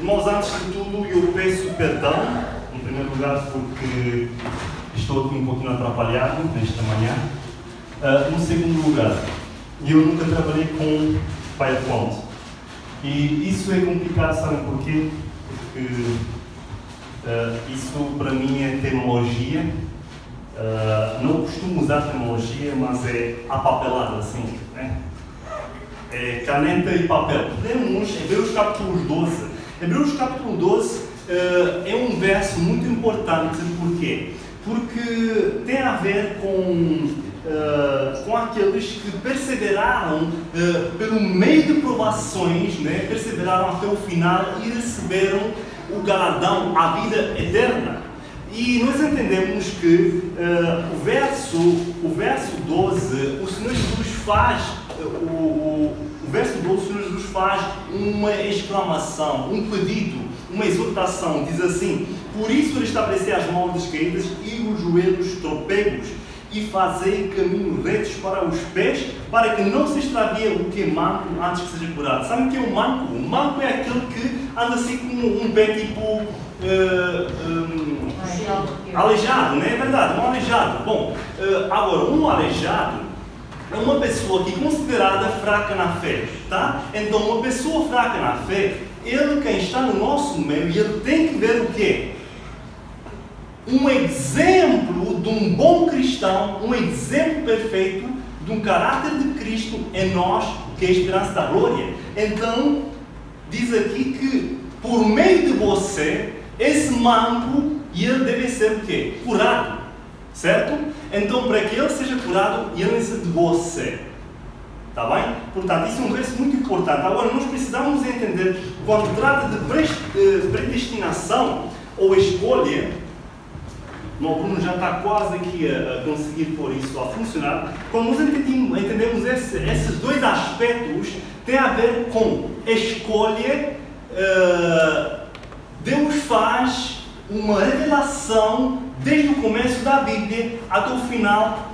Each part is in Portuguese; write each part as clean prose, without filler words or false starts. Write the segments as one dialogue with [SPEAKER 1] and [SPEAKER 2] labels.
[SPEAKER 1] Irmãos, antes de tudo, eu peço perdão, em primeiro lugar, porque estou aqui um pouquinho atrapalhado nesta manhã. No segundo lugar, eu nunca trabalhei com PowerPoint. E isso é complicado, sabem porquê? Porque isso para mim é tecnologia. Não costumo usar tecnologia, mas é apapelado assim, né? É caneta e papel. Lemos Hebreus capítulo 12. Hebreus capítulo 12 é um verso muito importante. Por quê? Porque tem a ver com aqueles que perseveraram pelo meio de provações, né? Perseveraram até o final e receberam o galardão, a vida eterna. E nós entendemos que o verso 12, o Senhor Jesus faz o verso 12, o Senhor Jesus faz uma exclamação, um pedido, uma exortação. Diz assim: por isso restabeleci as mãos descaídas e os joelhos tropegos, e fazei caminhos retos para os pés, para que não se extravie o que é manco antes que seja curado. Sabe o que é o manco? O manco é aquele que anda assim com um pé tipo aleijado, não é verdade? Um aleijado. Bom, agora, um aleijado é uma pessoa que é considerada fraca na fé, tá? Então, uma pessoa fraca na fé, quem está no nosso meio, ele tem que ver o quê? Um exemplo de um bom cristão, um exemplo perfeito de um caráter de Cristo em nós, que é a esperança da glória. Então, diz aqui que por meio de você, esse manco, ele deve ser o quê? Curado. Certo? Então, para que ele seja curado, ele necessita de você. Está bem? Portanto, isso é um verso muito importante. Agora, nós precisamos entender, quando trata de predestinação ou escolha, o Bruno já está quase aqui a conseguir pôr isso a funcionar. Quando nós entendemos esses dois aspectos, tem a ver com escolha. Deus faz uma revelação desde o começo da Bíblia até o final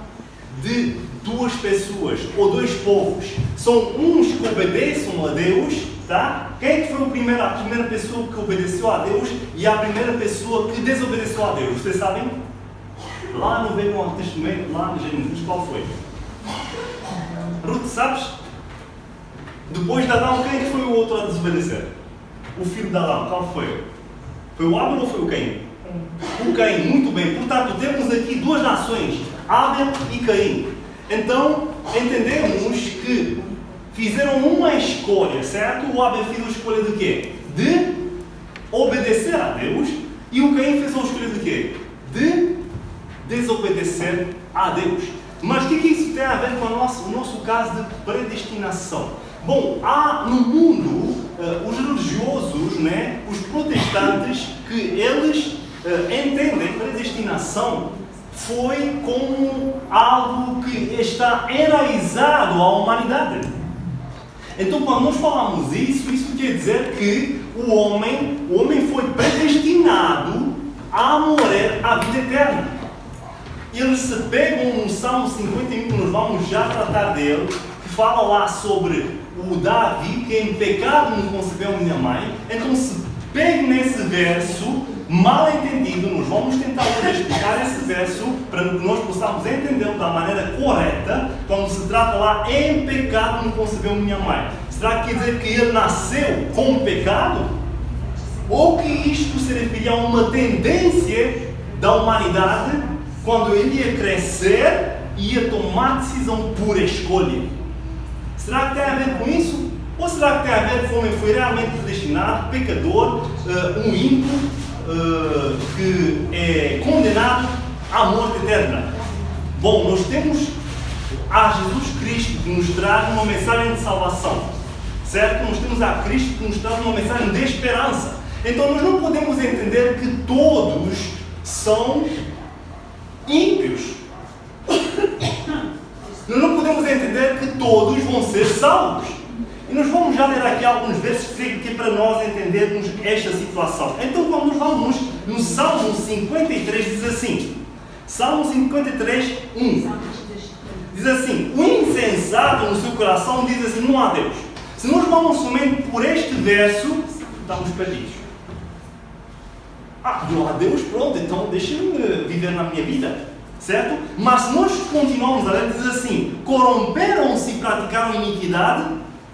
[SPEAKER 1] de duas pessoas ou dois povos. São uns que obedecem a Deus, tá? Quem é que foi a primeira pessoa que obedeceu a Deus e a primeira pessoa que desobedeceu a Deus? Vocês sabem? Lá no Velho Testamento, lá no Gênesis, qual foi? Ruth, sabes? Depois de Adão, quem é que foi o outro a desobedecer? O filho de Adão, qual foi? Foi o Abel ou foi o Caim? O Caim, muito bem. Portanto, temos aqui duas nações, Abel e Caim. Então, entendemos que fizeram uma escolha, certo? O Abel fez a escolha de quê? De obedecer a Deus. E o Caim fez a escolha de quê? De desobedecer a Deus. Mas o que isso tem a ver com o nosso caso de predestinação? Bom, há no mundo os religiosos, né, os protestantes, que eles entendem predestinação foi como algo que está enraizado à humanidade. Então, quando nós falamos isso quer dizer que o homem foi predestinado a morrer a vida eterna. Eles se pegam no Salmo 51, que nós vamos já tratar dele, que fala lá sobre o Davi, que em pecado não concebeu minha mãe. Então, se pegue nesse verso, mal entendido, nós vamos tentar explicar esse verso para que nós possamos entendê-lo da maneira correta, quando se trata lá, em pecado não concebeu minha mãe. Será que quer dizer que ele nasceu com pecado? Ou que isto se referia a uma tendência da humanidade, quando ele ia crescer e ia tomar decisão por escolha? Será que tem a ver com isso? Ou será que tem a ver com o homem foi realmente predestinado, pecador, um ímpio, que é condenado à morte eterna? Bom, nós temos a Jesus Cristo que nos traz uma mensagem de salvação, certo? Nós temos a Cristo que nos traz uma mensagem de esperança. Então nós não podemos entender que todos são ímpios. Nós não podemos entender que todos vão ser salvos. E nós vamos já ler aqui alguns versos que para nós entendermos esta situação. Então, quando nós vamos no Salmo 53, diz assim, Salmo 53, 1. Diz assim: o insensato no seu coração diz assim: não há Deus. Se nós vamos somente por este verso, estamos perdidos. Não há Deus, pronto, então deixa-me viver na minha vida. Certo? Mas se nós continuamos a ler, diz assim: corromperam-se e praticaram iniquidade,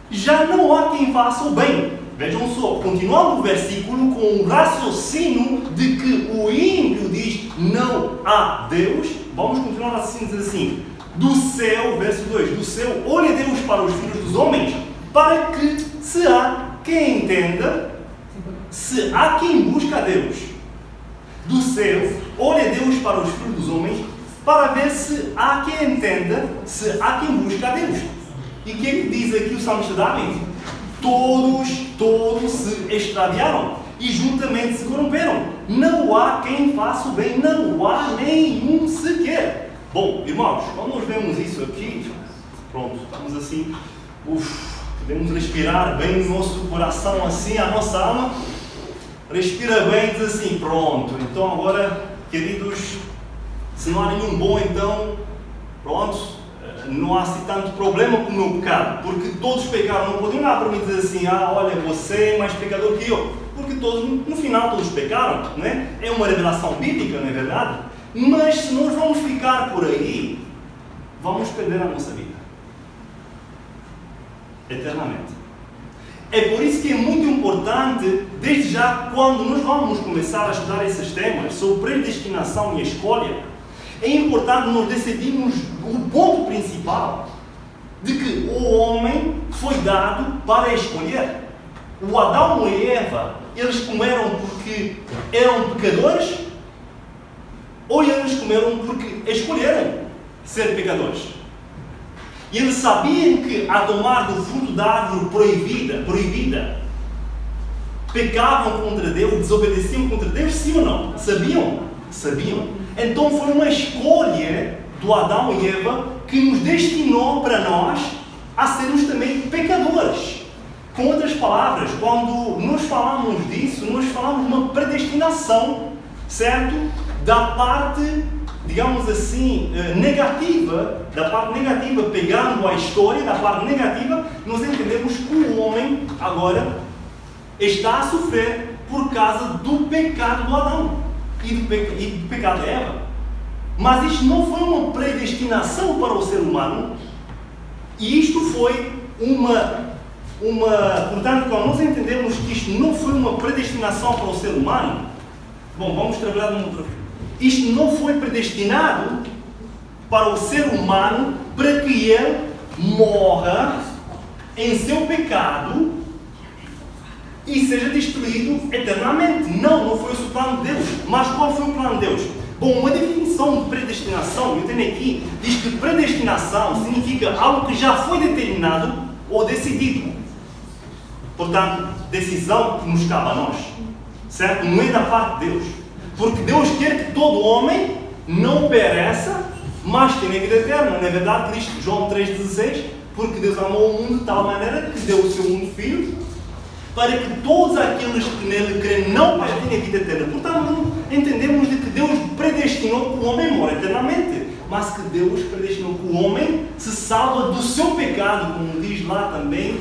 [SPEAKER 1] já não há quem faça o bem. Vejam só, continuando o versículo com o raciocínio de que o ímpio diz não há Deus. Vamos continuar assim, diz assim: do céu, verso 2, do céu olha Deus para os filhos dos homens, para que se há quem entenda, se há quem busca a Deus. Do céu olha Deus para os filhos dos homens, para ver se há quem entenda, se há quem busca a Deus. E o que é que diz aqui o salmista David? Todos se extraviaram e juntamente se corromperam. Não há quem faça o bem, não há nenhum sequer. Bom, irmãos, quando nós vemos isso aqui, pronto, estamos assim, podemos respirar bem o nosso coração assim, a nossa alma respira bem e diz assim: pronto, então agora, queridos, se não há nenhum bom, então, pronto, não há assim tanto problema com o meu pecado, porque todos pecaram. Não podem olhar para mim e dizer assim: olha, você é mais pecador que eu, porque todos, no final, todos pecaram, não é? É uma revelação bíblica, não é verdade? Mas se nós vamos ficar por aí, vamos perder a nossa vida eternamente. É por isso que é muito importante, desde já, quando nós vamos começar a estudar esses temas sobre predestinação e escolha, é importante nós decidirmos o ponto principal de que o homem foi dado para escolher. O Adão e Eva, eles comeram porque eram pecadores, ou eles comeram porque escolheram ser pecadores? E eles sabiam que, a tomar do fruto da árvore proibida, pecavam contra Deus, desobedeciam contra Deus, sim ou não? Sabiam? Sabiam. Então foi uma escolha do Adão e Eva que nos destinou para nós a sermos também pecadores. Com outras palavras, quando nós falamos disso, nós falamos de uma predestinação, certo? Da parte, digamos assim, negativa, pegando a história, da parte negativa, nós entendemos que o homem agora está a sofrer por causa do pecado do Adão e do pecado de Eva. Mas isto não foi uma predestinação para o ser humano, e isto foi portanto, quando nós entendemos que isto não foi uma predestinação para o ser humano, bom, vamos trabalhar num outro. Isto não foi predestinado para o ser humano para que ele morra em seu pecado e seja destruído eternamente. Não foi esse o plano de Deus. Mas qual foi o plano de Deus? Bom, uma definição de predestinação, eu tenho aqui, diz que predestinação significa algo que já foi determinado ou decidido. Portanto, decisão que nos cabe a nós. Certo? Não é da parte de Deus. Porque Deus quer que todo homem não pereça, mas tenha vida eterna. Não é verdade? Cristo, João 3,16, porque Deus amou o mundo de tal maneira que deu o seu único Filho, para que todos aqueles que nele creem não tenham vida eterna. Portanto, entendemos de que Deus predestinou que o homem morra eternamente, mas que Deus predestinou que o homem se salva do seu pecado, como diz lá também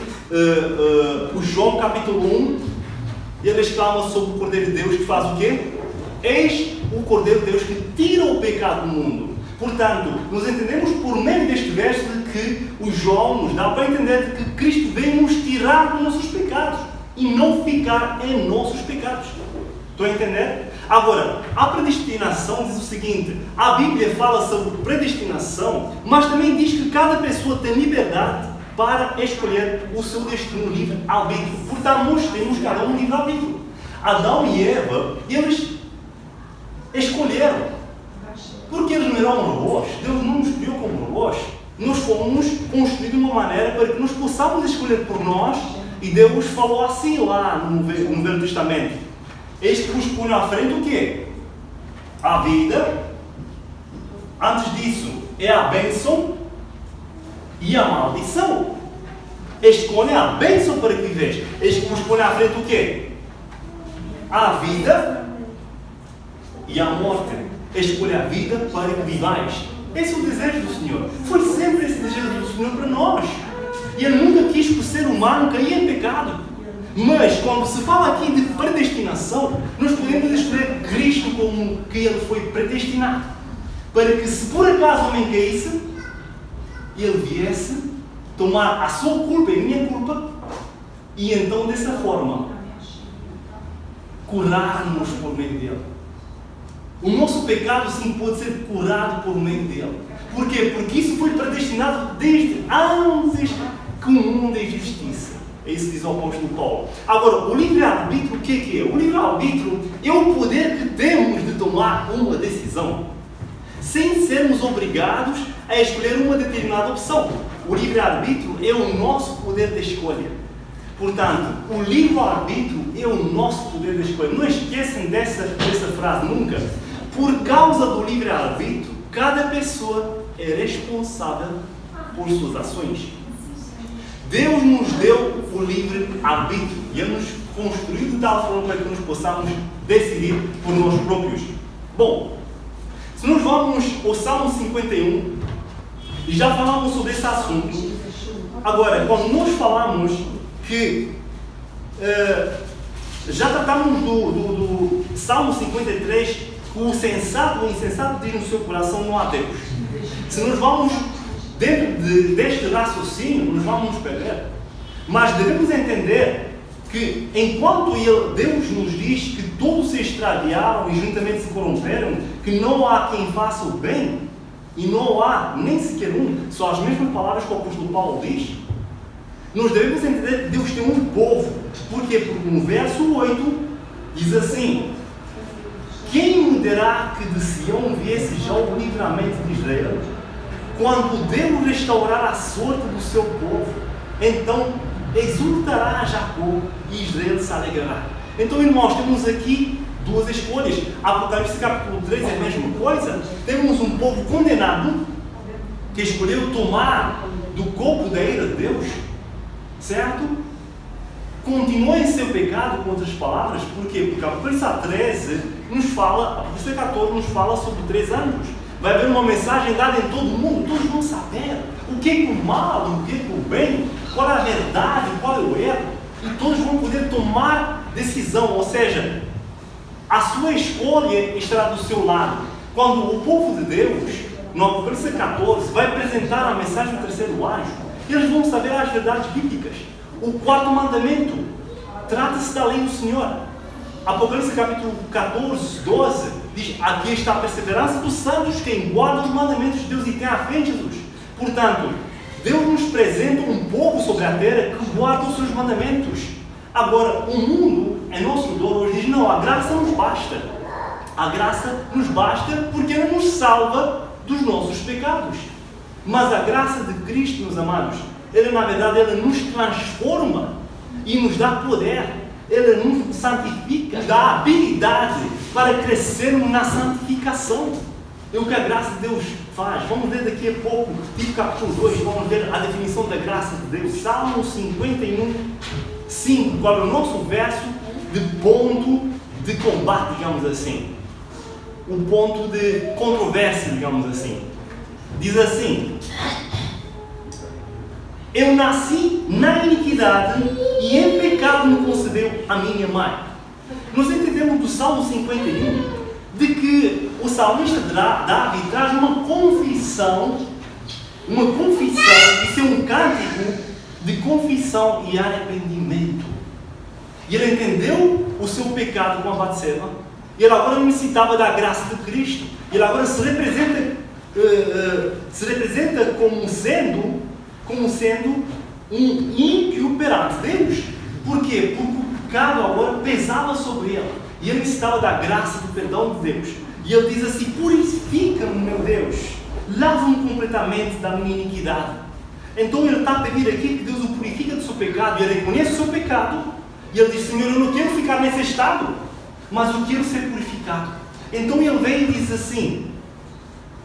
[SPEAKER 1] o João capítulo 1, ele exclama sobre o Cordeiro de Deus que faz o quê? Eis o Cordeiro de Deus que tira o pecado do mundo. Portanto, nós entendemos por meio deste verso de que o João nos dá para entender de que Cristo veio nos tirar dos nossos pecados e não ficar em nossos pecados. Estão a entender? Agora, a predestinação diz o seguinte: a Bíblia fala sobre predestinação, mas também diz que cada pessoa tem liberdade para escolher o seu destino livre-arbítrio. Portanto, nós temos cada um livre-arbítrio. Adão e Eva, eles escolheram. Porque eles não eram robôs. Deus não nos criou como robôs. Nós fomos construídos de uma maneira para que nós possamos escolher por nós. E Deus falou assim lá no Velho Testamento: eis que vos ponho à frente o quê? A vida. Antes disso é a bênção e a maldição. Escolhe a bênção para que vives. Eis que vos ponho à frente o quê? A vida e a morte. Escolha a vida para que vivais. Esse é o desejo do Senhor. Foi sempre esse desejo do Senhor para nós. E Ele nunca quis que o ser humano caia em pecado. Mas quando se fala aqui de predestinação, nós podemos escolher Cristo como que Ele foi predestinado. Para que se por acaso o homem caísse, Ele viesse tomar a sua culpa e a minha culpa, e então dessa forma curar-nos por meio dele. O nosso pecado sim pode ser curado por meio dele. Porquê? Porque isso foi predestinado desde antes que o mundo existisse. É isso que diz o apóstolo Paulo. Agora, o livre-arbítrio, o que é? O livre-arbítrio é o poder que temos de tomar uma decisão, sem sermos obrigados a escolher uma determinada opção. O livre-arbítrio é o nosso poder de escolha. Portanto, o livre-arbítrio é o nosso poder de escolha. Não esqueçam dessa frase nunca. Por causa do livre-arbítrio, cada pessoa é responsável por suas ações. Deus nos deu o livre-arbítrio e Ele nos construiu de tal forma para que nós possamos decidir por nós próprios. Bom, se nós vamos ao Salmo 51, e já falamos sobre esse assunto, agora, quando nós falamos que já tratamos do Salmo 53, que o sensato, o insensato diz no seu coração, não há Deus. Se nós vamos dentro deste raciocínio, nós vamos nos perder. Mas devemos entender que, enquanto Deus nos diz que todos se extraviaram e juntamente se corromperam, que não há quem faça o bem, e não há nem sequer um, são as mesmas palavras que o apóstolo Paulo diz, nós devemos entender que Deus tem um povo. Porquê? Porque no verso 8 diz assim: quem me dirá que de Sião viesse já o livramento de Israel? Quando Deus restaurar a sorte do seu povo, então exultará Jacó e Israel se alegrará. Então, irmãos, temos aqui duas escolhas. Apocalipse capítulo 3 é a mesma coisa. Temos um povo condenado que escolheu tomar do copo da ira de Deus, certo? Continua em seu pecado, com outras palavras. Por quê? Porque Apocalipse 13 nos fala, Apocalipse 14 nos fala sobre 3 anos. Vai haver uma mensagem dada em todo o mundo, todos vão saber o que é o mal, o que é o bem, qual é a verdade, qual é o erro, e todos vão poder tomar decisão, ou seja, a sua escolha estará do seu lado. Quando o povo de Deus, no Apocalipse 14, vai apresentar a mensagem do terceiro anjo, eles vão saber as verdades bíblicas. O 4º mandamento trata-se da lei do Senhor. Apocalipse capítulo 14, 12, diz: aqui está a perseverança dos santos, quem guarda os mandamentos de Deus e tem a fé em Jesus. Portanto, Deus nos apresenta um povo sobre a terra que guarda os seus mandamentos. Agora, o mundo, em nosso redor, hoje diz: não, a graça nos basta. A graça nos basta porque ela nos salva dos nossos pecados. Mas a graça de Cristo, meus amados, ela na verdade ela nos transforma e nos dá poder. Ela nos santifica, nos dá a habilidade para crescermos na santificação. É o que a graça de Deus faz. Vamos ler daqui a pouco, Tito capítulo 2, vamos ver a definição da graça de Deus. Salmo 51, 5, qual é o nosso verso de ponto de combate, digamos assim. Um ponto de controvérsia, digamos assim. Diz assim: eu nasci na iniquidade e em pecado me concebeu a minha mãe. Nós entendemos do Salmo 51 de que o salmista Davi traz uma confissão, isso é um cântico de confissão e arrependimento. E ele entendeu o seu pecado com a Batseba, e ele agora necessitava da graça de Cristo. Ele agora se representa como sendo um ímpio perante Deus. Por quê? Porque o pecado agora pesava sobre ele. E ele necessitava da graça, do perdão de Deus. E ele diz assim: purifica-me, meu Deus. Lava-me completamente da minha iniquidade. Então ele está a pedir aqui que Deus o purifica do seu pecado. E ele reconhece o seu pecado. E ele diz: Senhor, eu não quero ficar nesse estado, mas eu quero ser purificado. Então ele vem e diz assim: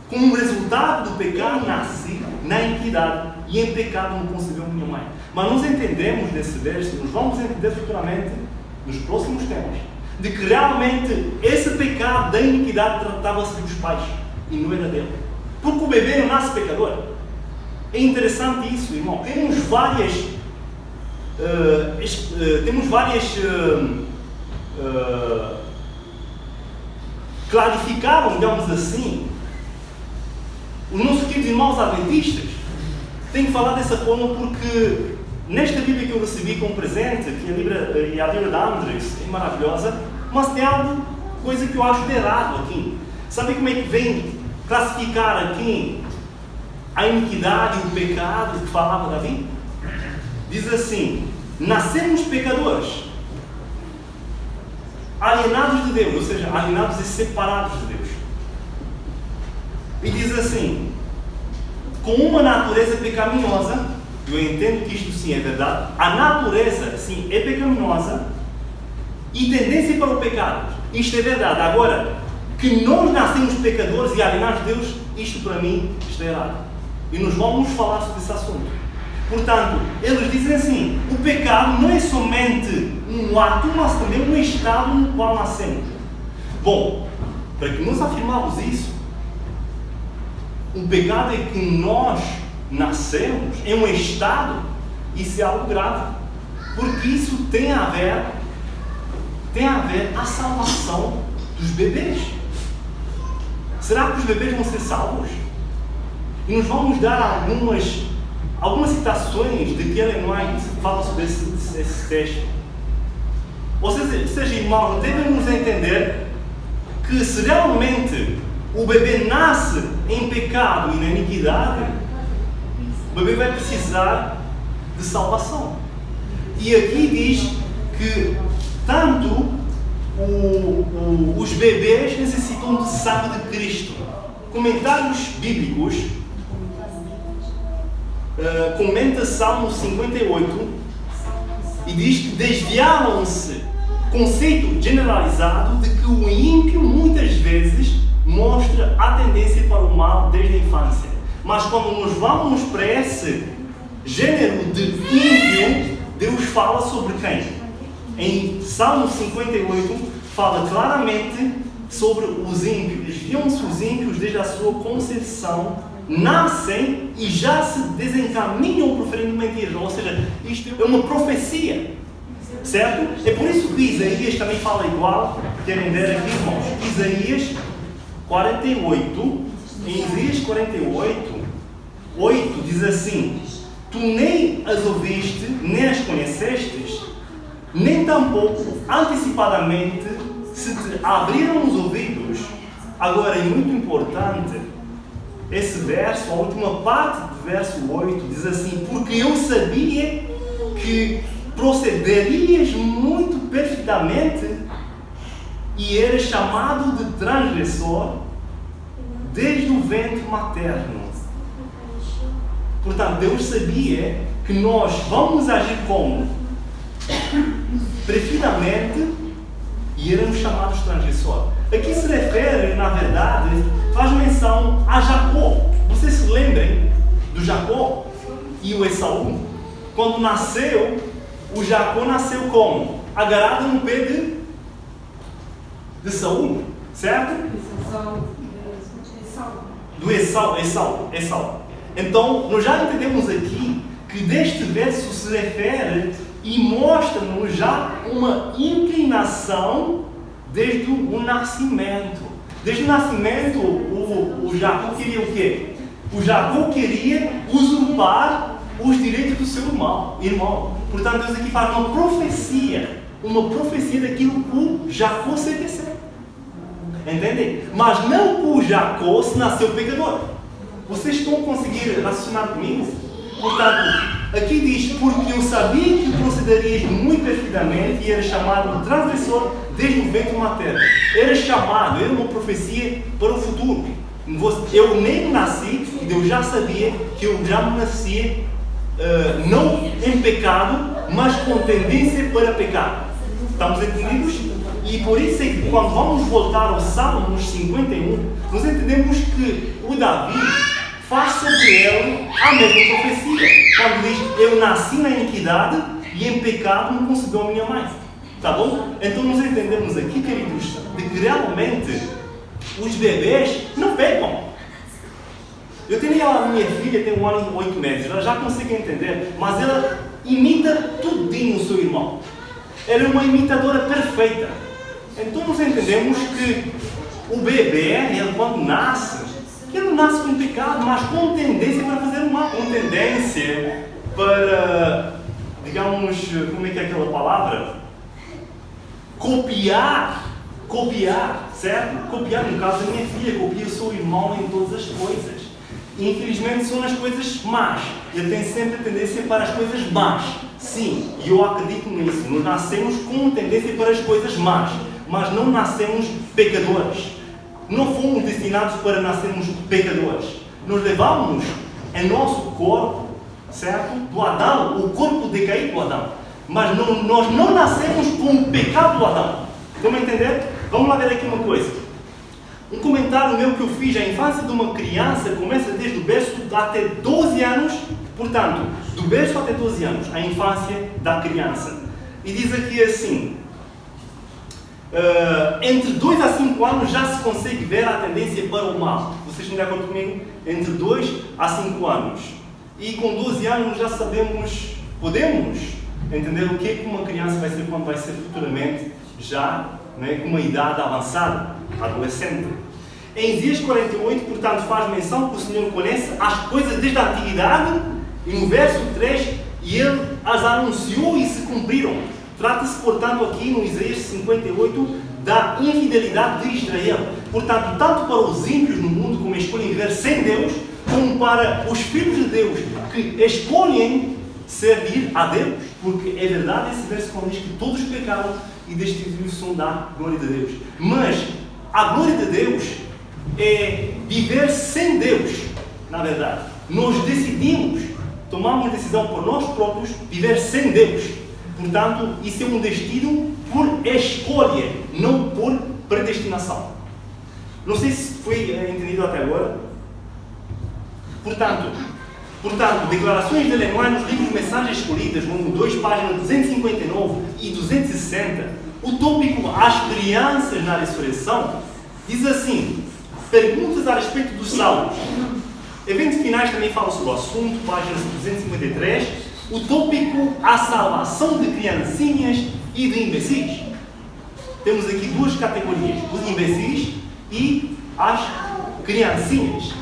[SPEAKER 1] como resultado do pecado nasci na iniquidade e em pecado me concebeu minha mãe. Mas nós entendemos desse verso, nós vamos entender futuramente, nos próximos temas, de que realmente esse pecado da iniquidade tratava-se dos pais e não era dele. Porque o bebê não nasce pecador. É interessante isso, irmão. Temos várias temos várias clarificaram, digamos assim, os nossos queridos irmãos adventistas. Tenho que falar dessa forma porque nesta Bíblia que eu recebi como presente, que é a Bíblia da Andres, é maravilhosa, mas tem alguma coisa que eu acho de errado aqui. Sabe como é que vem classificar aqui a iniquidade e o pecado que falava Davi? Diz assim: nascemos pecadores, alienados de Deus, ou seja, alienados e separados de Deus. E diz assim: com uma natureza pecaminosa. Eu entendo que isto sim é verdade. A natureza sim é pecaminosa e tendência para o pecado. Isto é verdade. Agora, que nós nascemos pecadores e alienados de Deus, isto para mim está errado. E nós vamos falar sobre esse assunto. Portanto, eles dizem assim: o pecado não é somente um ato, mas também um estado no qual nascemos. Bom, para que nós afirmarmos isso, o pecado é que nós nascemos em um estado, isso é algo grave. Porque isso tem a ver a salvação dos bebês. Será que os bebês vão ser salvos? E nos vamos dar algumas citações de que Ellen White fala sobre esse texto. Ou seja, irmãos, devemos entender que se realmente o bebê nasce em pecado e na iniquidade, o bebê vai precisar de salvação. E aqui diz que tanto os bebês necessitam de sangue de Cristo. Comentários bíblicos comenta Salmo 58 e diz que desviaram-se, conceito generalizado de que o ímpio muitas vezes mostra a tendência para o mal desde a infância. Mas quando nos vamos para esse gênero de ímpio, Deus fala sobre quem? Em Salmo 58 fala claramente sobre os ímpios. Desviam-se os ímpios desde a sua concepção, nascem e já se desencaminham proferindo mentiras. Ou seja, isto é uma profecia. Certo? É por isso que Isaías também fala igual. Querem ver aqui, irmãos? Isaías 48. Em Isaías 48, 8 diz assim: tu nem as ouviste, nem as conhecestes, nem tampouco antecipadamente se te abriram os ouvidos. Agora é muito importante esse verso, a última parte do verso 8 diz assim: porque eu sabia que procederias muito perfeitamente e eras chamado de transgressor desde o ventre materno. Portanto, Deus sabia que nós vamos agir como? Perfeitamente, e éramos chamados de transgressor. Aqui se refere, na verdade, faz menção a Jacó. Vocês se lembrem do Jacó e o Esaú? Quando nasceu, o Jacó nasceu como? Agarrado no pé de Saul, certo? Do Esaú. Então, nós já entendemos aqui que deste verso se refere e mostra-nos já uma inclinação desde o nascimento. Desde o nascimento, o Jacó queria o quê? O Jacó queria usurpar os direitos do seu irmão. Portanto, Deus aqui faz uma profecia daquilo que o Jacó se recebe. Entendem? Mas não que o Jacó se nasceu pecador. Vocês estão a conseguir raciocinar comigo? Portanto, aqui diz: porque eu sabia que procederias muito perfeitamente e era chamado de transgressor desde o ventre materno. Era chamado, era uma profecia para o futuro. Eu nem nasci e Deus já sabia que eu já nascia não em pecado, mas com tendência para pecar. Estamos entendidos? E por isso é que quando vamos voltar ao Salmos 51, nós entendemos que o Davi faz sobre ele a mesma profecia. Quando diz: eu nasci na iniquidade e em pecado me concebeu a minha mãe. Tá bom? Então nós entendemos aqui, queridos, de que realmente os bebês não pecam. Eu tenho a minha filha, tem 1 ano e 8 meses, ela já consegue entender, mas ela imita tudinho o seu irmão. Ela é uma imitadora perfeita. Então nós entendemos que o bebê, ele quando nasce, ele não nasce com pecado, mas com tendência para fazer o mal, com tendência para, digamos, como é que é aquela palavra? Copiar, certo? Copiar, no caso da minha filha, copia o seu irmão em todas as coisas. E infelizmente são nas coisas más. Ele tem sempre a tendência para as coisas más. Sim, e eu acredito nisso. Nós nascemos com tendência para as coisas más, mas não nascemos pecadores. Não fomos destinados para nascermos pecadores. Nós levamos em nosso corpo, certo? Do Adão, o corpo decaído do Adão. Mas nós não nascemos com o pecado do Adão. Estão a entender? Vamos lá ver aqui uma coisa. Um comentário meu que eu fiz, a infância de uma criança começa desde o berço até 12 anos. Portanto, do berço até 12 anos, a infância da criança. E diz aqui assim... entre 2 a 5 anos já se consegue ver a tendência para o mal. Vocês estão de acordo comigo? Entre 2 a 5 anos. E com 12 anos já sabemos, podemos entender o que é que uma criança vai ser quando vai ser futuramente, já né, com uma idade avançada, adolescente. Em Isaías 48, portanto, faz menção que o Senhor conhece as coisas desde a antiguidade, e no verso 3, e Ele as anunciou e se cumpriram. Trata-se, portanto, aqui no Isaías 58, da infidelidade de Israel. Portanto, tanto para os ímpios no mundo, como escolhem viver sem Deus, como para os filhos de Deus, que escolhem servir a Deus. Porque é verdade esse verso quando diz que todos pecaram e destituídos são da glória de Deus. Mas a glória de Deus é viver sem Deus, na verdade. Nós decidimos, tomamos decisão por nós próprios, viver sem Deus. Portanto, isso é um destino por escolha, não por predestinação. Não sei se foi entendido até agora. Portanto, declarações de Alemanha nos livros Mensagens Escolhidas, volume 2, páginas 259 e 260, o tópico As Crianças na Ressurreição, diz assim, perguntas a respeito dos salvos. Eventos finais também falam sobre o assunto, páginas 253, o tópico A Salvação de Criancinhas e de Imbecis. Temos aqui duas categorias, os imbecis e as criancinhas.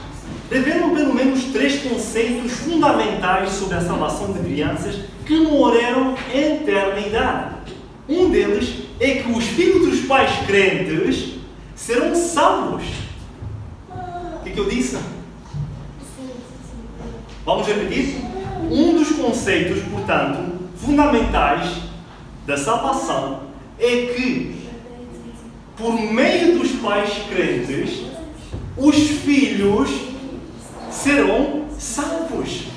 [SPEAKER 1] Revelam pelo menos 3 conceitos fundamentais sobre a salvação de crianças que moraram em eternidade. Um deles é que os filhos dos pais crentes serão salvos. O que eu disse? Vamos repetir? Um dos conceitos, portanto, fundamentais da salvação é que, por meio dos pais crentes, os filhos serão salvos.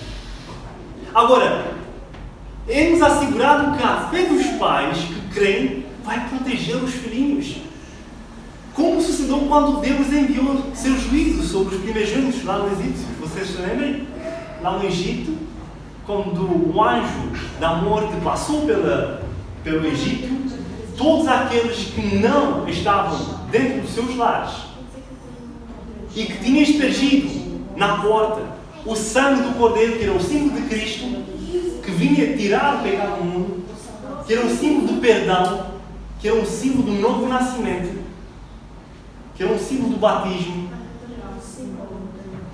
[SPEAKER 1] Agora, é-nos assegurado que a fé dos pais que creem vai proteger os filhinhos. Como sucedeu quando Deus enviou seu juízo sobre os primogênitos lá no Egito? Vocês se lembram? Lá no Egito, quando o anjo da morte passou pelo Egito, todos aqueles que não estavam dentro dos seus lares e que tinham aspergido na porta o sangue do Cordeiro, que era o símbolo de Cristo, que vinha tirar o pecado do mundo, que era um símbolo do perdão, que era um símbolo do novo nascimento, que era um símbolo do batismo.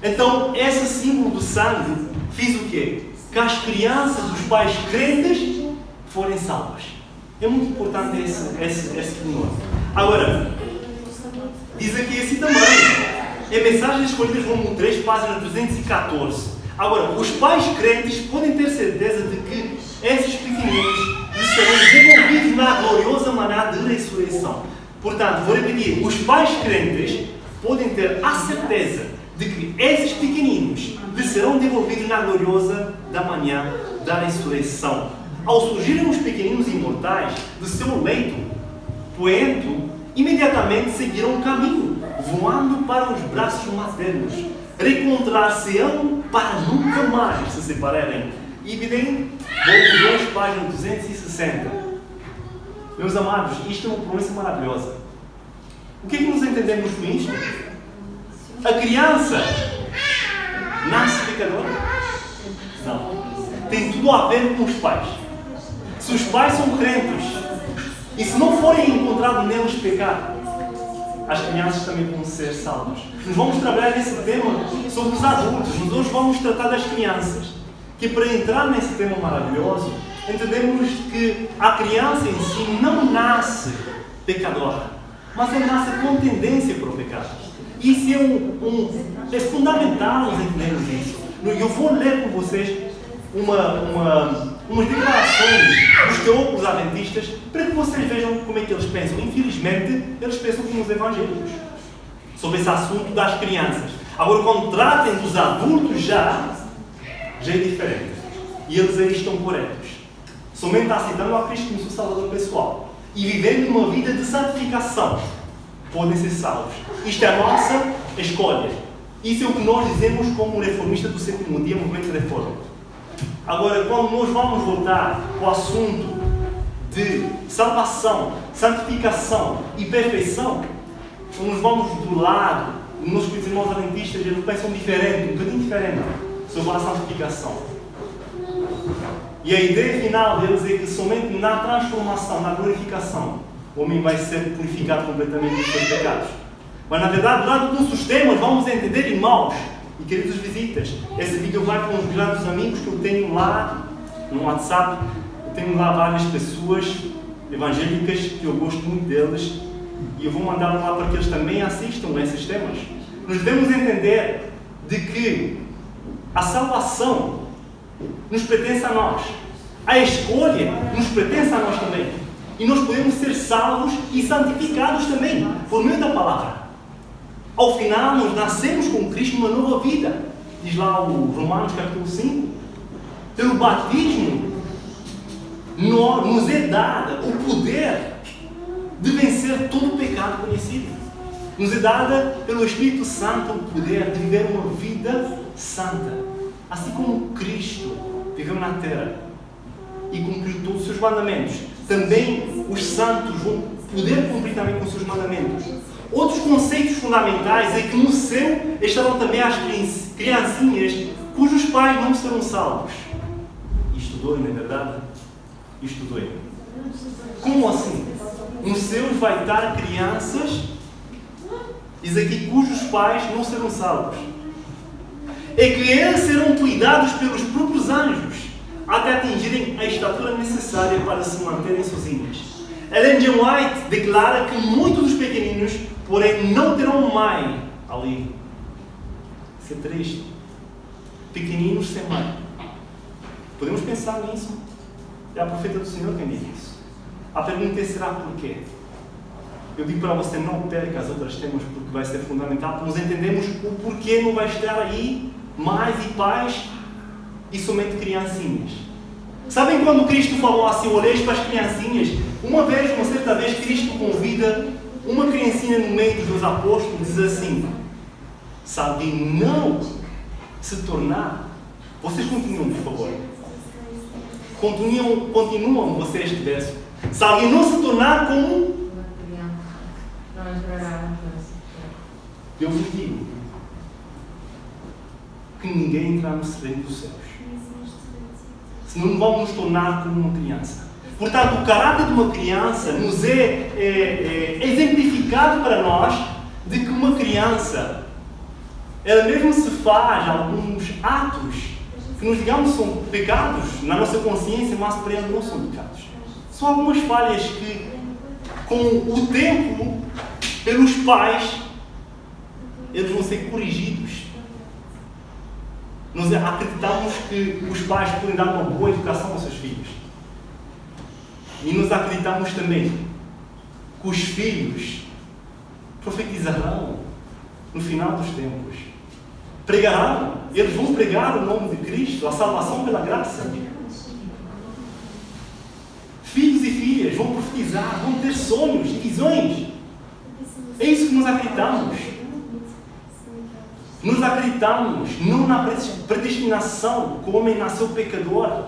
[SPEAKER 1] Então, esse símbolo do sangue fez o quê? Que as crianças dos pais crentes forem salvas. É muito importante esse pormenor. Agora, diz aqui assim também. Em Mensagens Escolhidas, volume 3, página 314. Agora, os pais crentes podem ter certeza de que esses pequeninos serão desenvolvidos na gloriosa maná de ressurreição. Portanto, vou repetir, os pais crentes podem ter a certeza de que esses pequeninos lhes serão devolvidos na gloriosa da manhã da ressurreição. Ao surgirem os pequeninos imortais do seu leito poento, imediatamente seguirão o caminho, voando para os braços maternos. Reencontrar-se-ão para nunca mais se separarem. E videm, volume 2, página 260. Meus amados, isto é uma promessa maravilhosa. O que é que nós entendemos com isto? A criança nasce pecadora? Não. tem tudo a ver com os pais. Se os pais são crentes e se não forem encontrados neles pecado, as crianças também vão ser salvas. Nós vamos trabalhar nesse tema sobre os adultos. Nós hoje vamos tratar das crianças. Que para entrar nesse tema maravilhoso, entendemos que a criança em si não nasce pecadora, mas ela nasce com tendência para o pecado. Isso é fundamental nós entendermos isso. Eu vou ler com vocês umas declarações dos teólogos adventistas para que vocês vejam como é que eles pensam. Infelizmente, eles pensam como os evangélicos sobre esse assunto das crianças. Agora, quando tratem dos adultos já é diferente. E eles aí estão corretos. Somente aceitando a Cristo como seu Salvador pessoal e vivendo uma vida de santificação podem ser salvos. Isto é a nossa escolha. Isso é o que nós dizemos como reformista do sétimo dia, movimento de reforma. Agora, quando nós vamos voltar para o assunto de salvação, santificação e perfeição, quando nós vamos do lado, os nossos irmãos adventistas, eles pensam diferente, um bocadinho diferente, sobre a santificação. E a ideia final deles é que somente na transformação, na glorificação, o homem vai ser purificado completamente dos seus pecados. Mas na verdade, lá dos nossos temas, vamos entender, irmãos e queridos visitas, esse vídeo vai com os grandes amigos que eu tenho lá no WhatsApp. Eu tenho lá várias pessoas evangélicas que eu gosto muito deles e eu vou mandar lá para que eles também assistam a esses temas. Nós devemos entender de que a salvação nos pertence a nós. A escolha nos pertence a nós também. E nós podemos ser salvos e santificados também, por meio da palavra. Ao final, nós nascemos com Cristo uma nova vida. Diz lá o Romanos capítulo 5. Pelo batismo, nos é dado o poder de vencer todo o pecado conhecido. Nos é dada pelo Espírito Santo o poder de viver uma vida santa. Assim como Cristo viveu na terra e cumpriu todos os seus mandamentos, também os santos vão poder cumprir também com os seus mandamentos. Outros conceitos fundamentais é que no céu estarão também as criancinhas cujos pais não serão salvos. Isto dói, não é verdade? Isto dói. Como assim? No céu vai estar crianças, diz aqui, cujos pais não serão salvos. É que eles serão cuidados pelos próprios anjos até atingirem a estatura necessária para se manterem sozinhos. Ellen G. White declara que muitos dos pequeninos, porém, não terão mãe ali. Isso é triste. Pequeninos sem mãe. Podemos pensar nisso? É a profeta do Senhor quem diz isso. A pergunta é, será porquê? Eu digo para você, não perca as outras temas, porque vai ser fundamental para nós entendermos o porquê não vai estar aí mães e pais e somente criancinhas. Sabem quando Cristo falou assim, olhei para as criancinhas? Uma certa vez, Cristo convida uma criancinha no meio dos dois apóstolos e diz assim, se alguém não se tornar, vocês continuam, por favor. Continuam vocês este verso. Se alguém não se tornar como eu vos digo que ninguém entrará no reino dos céus. Senão não vamos nos tornar como uma criança. Portanto, o caráter de uma criança nos é exemplificado para nós de que uma criança, ela mesmo se faz alguns atos que nós digamos são pecados na nossa consciência, mas para ela não são pecados. São algumas falhas que, com o tempo, pelos pais, eles vão ser corrigidos. Nós acreditamos que os pais podem dar uma boa educação aos seus filhos. E nós acreditamos também que os filhos profetizarão no final dos tempos. Pregarão, eles vão pregar o nome de Cristo, a salvação pela graça. Filhos e filhas vão profetizar, vão ter sonhos e visões. É isso que nós acreditamos. Nós acreditamos não na predestinação, que o homem nasceu pecador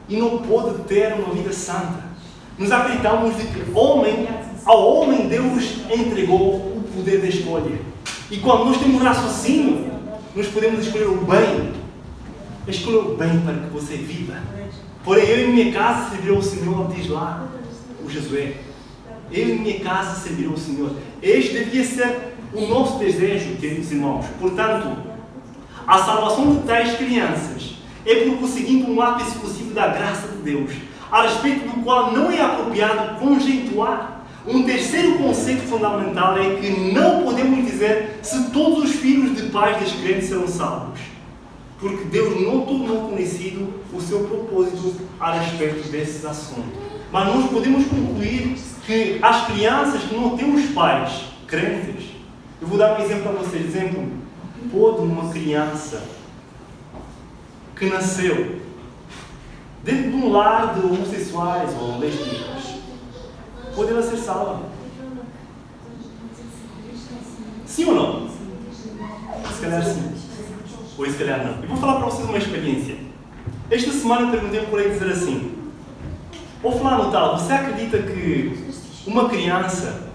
[SPEAKER 1] e não pode ter uma vida santa. Nós acreditamos de que ao homem Deus entregou o poder da escolha. E quando nós temos raciocínio, nós podemos escolher o bem escolheu o bem para que você viva. Porém, eu e minha casa servirão o Senhor, diz lá o Josué. Eu e minha casa servirão o Senhor. Este devia ser o nosso desejo, queridos irmãos. Portanto, a salvação de tais crianças é por conseguinte um ato exclusivo da graça de Deus, a respeito do qual não é apropriado conjecturar. Um terceiro conceito fundamental é que não podemos dizer se todos os filhos de pais descrentes serão salvos, porque Deus não tornou conhecido o seu propósito a respeito desses assuntos. Mas nós podemos concluir que as crianças que não têm os pais crentes, eu vou dar um exemplo para vocês. Exemplo, pode uma criança que nasceu dentro de um lar de homossexuais ou lésbicas, pode ela ser salva? Sim ou não? Se calhar sim. Ou se calhar não. Eu vou falar para vocês uma experiência. Esta semana eu perguntei por aí dizer assim: ô fulano tal, você acredita que uma criança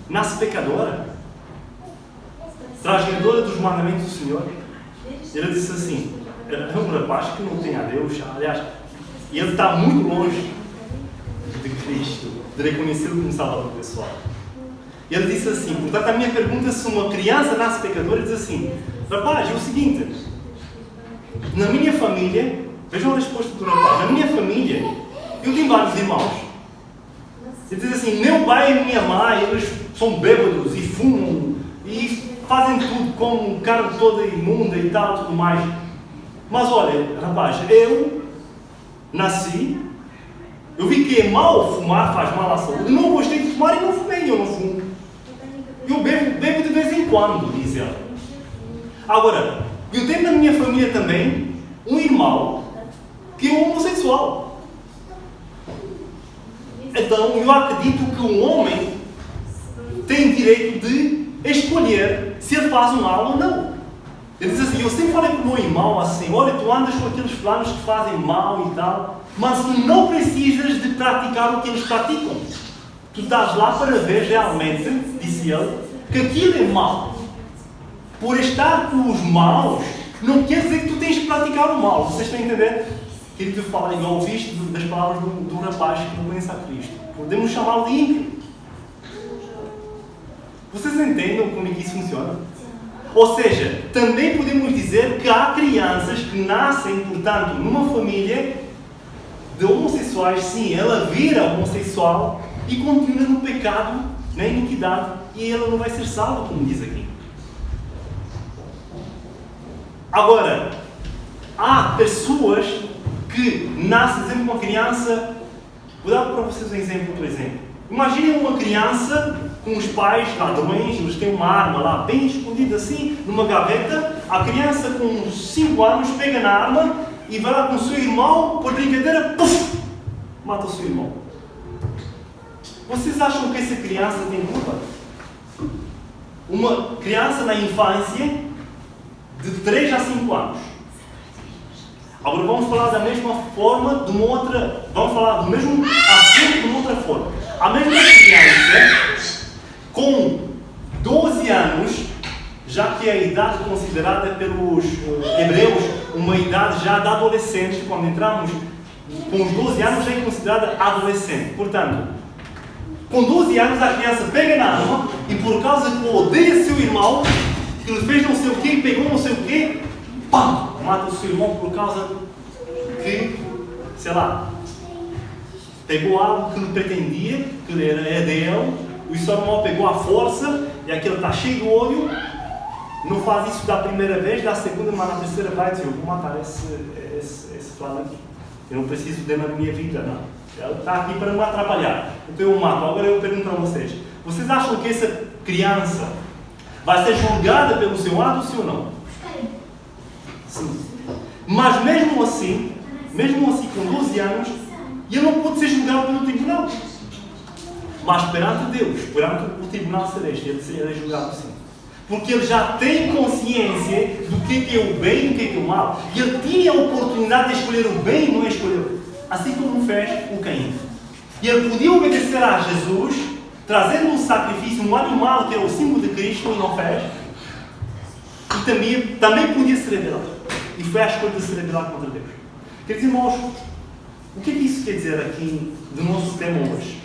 [SPEAKER 1] nasce pecadora? Transgredora dos mandamentos do Senhor? Ele disse assim: é um rapaz que não tem a Deus, aliás, e ele está muito longe de Cristo, de reconhecê-lo como Salvador pessoal. E ele disse assim, portanto a minha pergunta é se uma criança nasce pecadora, ele diz assim: rapaz, é o seguinte, na minha família, vejam a resposta do rapaz, na minha família, eu tenho vários irmãos. Ele diz assim, meu pai e minha mãe, eles são bêbados e fumam e fazem tudo com carne toda imunda e tal, tudo mais. Mas olha, rapaz, eu nasci, eu vi que é mau fumar, faz mal à saúde, não gostei de fumar e não fumei, eu não fumo. Eu bebo de vez em quando, diz ele. Agora, eu tenho na minha família também um irmão que é um homossexual. Então, eu acredito que um homem tem direito de escolher se ele faz o mal ou não. Ele diz assim, eu sempre falei para o meu irmão assim, olha, tu andas com aqueles fulanos que fazem mal e tal, mas tu não precisas de praticar o que eles praticam. Tu estás lá para ver realmente, disse ele, que aquilo é mal. Por estar com os maus, não quer dizer que tu tens de praticar o mal. Vocês estão a entender? Querido, eu falei, eu ouviste das palavras do rapaz que não conhece a Cristo. Podemos chamá-lo de ímpio. Vocês entendem como é que isso funciona? Ou seja, também podemos dizer que há crianças que nascem, portanto, numa família de homossexuais, sim, ela vira homossexual e continua no pecado, na iniquidade, e ela não vai ser salva, como diz aqui. Agora, há pessoas que nascem, por exemplo, uma criança. Vou dar para vocês um exemplo, por exemplo. Imaginem uma criança com os pais ladrões, eles têm uma arma lá bem escondida assim, numa gaveta. A criança com 5 anos pega na arma e vai lá com o seu irmão, por brincadeira, puf, mata o seu irmão. Vocês acham que essa criança tem culpa? Uma criança na infância de 3 a 5 anos. Agora vamos falar da mesma forma, de uma outra. Vamos falar do mesmo assunto de uma outra forma. A mesma criança, com 12 anos, já que é a idade considerada pelos hebreus uma idade já de adolescente, quando entramos com os 12 anos já é considerada adolescente. Portanto, com 12 anos a criança pega na arma e por causa que odeia seu irmão, que ele fez não sei o quê, pegou não sei o quê, pam, mata o seu irmão por causa que, sei lá, pegou algo que ele pretendia, que era dele, o seu irmão pegou a força e aquele está cheio de ódio, não faz isso da primeira vez, da segunda, mas na terceira vai dizer, eu vou matar esse fulano aqui. Eu não preciso dele na minha vida, não. Ele está aqui para me atrapalhar. Então eu mato. Agora eu pergunto para vocês. Vocês acham que essa criança vai ser julgada pelo seu ato, sim ou não? Sim. Mas mesmo assim com 12 anos, ele não pode ser julgado pelo tribunal. Mas perante Deus, perante o tribunal celeste, ele é julgado sim. Porque ele já tem consciência do que é o bem e do que é o mal. E ele tinha a oportunidade de escolher o bem e não escolheu. Assim como fez o Caim. E ele podia obedecer a Jesus, trazendo um sacrifício, um animal que é o símbolo de Cristo, e não fez. E também podia se rebelar. e foi à escolha de se rebelar contra Deus. Queridos irmãos, o que é que isso quer dizer aqui do nosso tema hoje?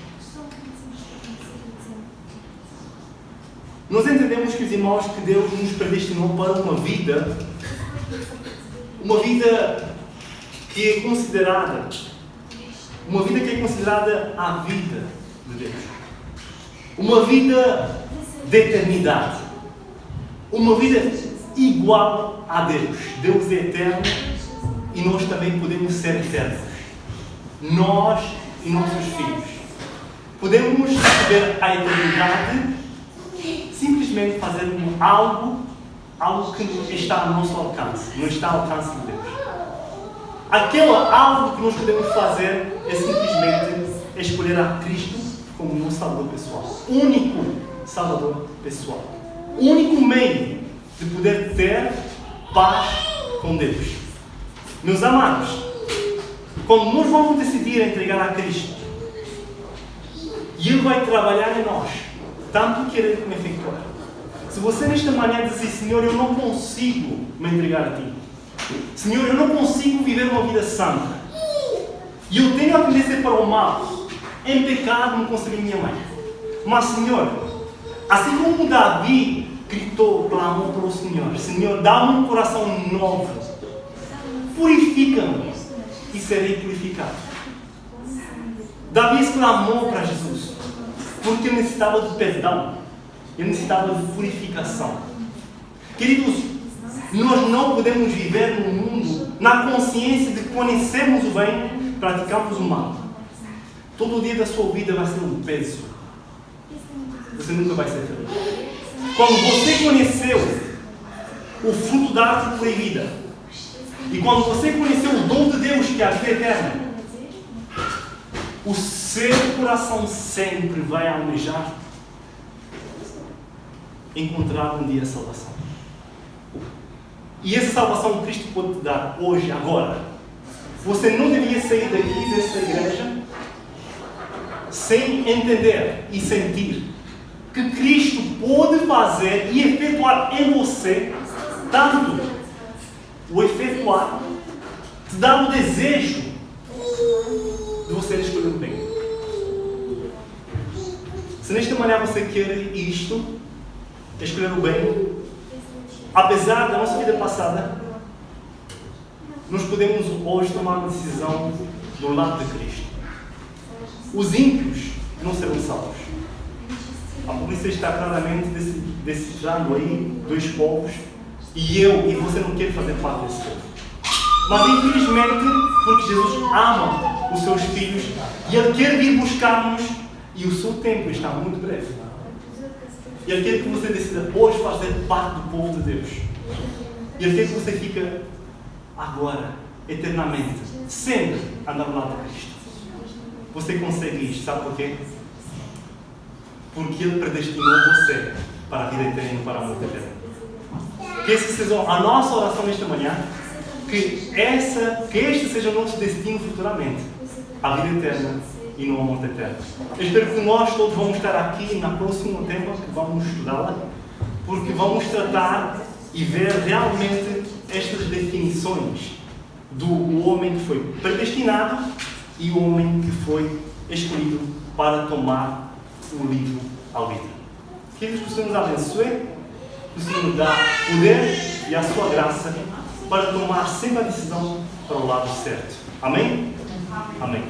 [SPEAKER 1] Nós entendemos, queridos irmãos, que Deus nos predestinou para uma vida que é considerada a vida de Deus. Uma vida de eternidade. Uma vida igual a Deus. Deus é eterno e nós também podemos ser eternos. Nós e nossos filhos. Podemos receber a eternidade simplesmente fazendo algo que está ao nosso alcance, não está ao alcance de Deus. Algo que nós podemos fazer é simplesmente escolher a Cristo como nosso Salvador pessoal. Único Salvador pessoal. Único meio de poder ter paz com Deus. Meus amados, quando nós vamos decidir entregar a Cristo, e Ele vai trabalhar em nós, tanto querer como efetuar. Se você nesta manhã dizer, Senhor, eu não consigo me entregar a Ti. Senhor, eu não consigo viver uma vida santa. E eu tenho a tendência para o mal. Em pecado não consegui minha mãe. Mas, Senhor, assim como Davi gritou, clamou para o Senhor, Senhor, dá-me um coração novo. Purifica-me e serei purificado. Davi exclamou para Jesus, porque ele necessitava de perdão. Ele necessitava de purificação. Queridos, nós não podemos viver no mundo na consciência de conhecermos o bem, praticamos o mal. Todo dia da sua vida vai ser um peso. Você nunca vai ser feliz. Quando você conheceu o fruto da árvore proibida, e quando você conheceu o dom de Deus, que é a vida eterna, o seu coração sempre vai almejar encontrar um dia a salvação. E essa salvação Cristo pode te dar hoje, agora. Você não devia sair daqui dessa igreja sem entender e sentir que Cristo pode fazer e efetuar em você tanto o efetuar, te dá o desejo de você escolher o bem. Se nesta manhã você quer isto, escolher o bem, apesar da nossa vida passada, nós podemos hoje tomar uma decisão do lado de Cristo. Os ímpios não serão salvos. A polícia está claramente decifrando aí dois povos, e eu e você não querem fazer parte desse povo. Mas infelizmente, porque Jesus ama os seus filhos e Ele quer vir buscar-nos, e o seu tempo está muito breve. E Ele quer que você decida hoje fazer parte do povo de Deus. E Ele quer que você fique agora, eternamente, sempre andar ao lado de Cristo. Você consegue isto, sabe por quê? Porque Ele predestinou você para a vida eterna e para a morte eterna. Que essa seja a nossa oração nesta manhã, que este seja o nosso destino futuramente, a vida eterna e não a morte eterna. Eu espero que nós todos vamos estar aqui na próxima tema que vamos estudá-la, porque vamos tratar e ver realmente estas definições do homem que foi predestinado e o homem que foi escolhido para tomar o livre-arbítrio. Que Deus que o Senhor nos abençoe, que o Senhor nos dá poder e a sua graça para tomar sempre a decisão para o lado certo. Amém? Amém.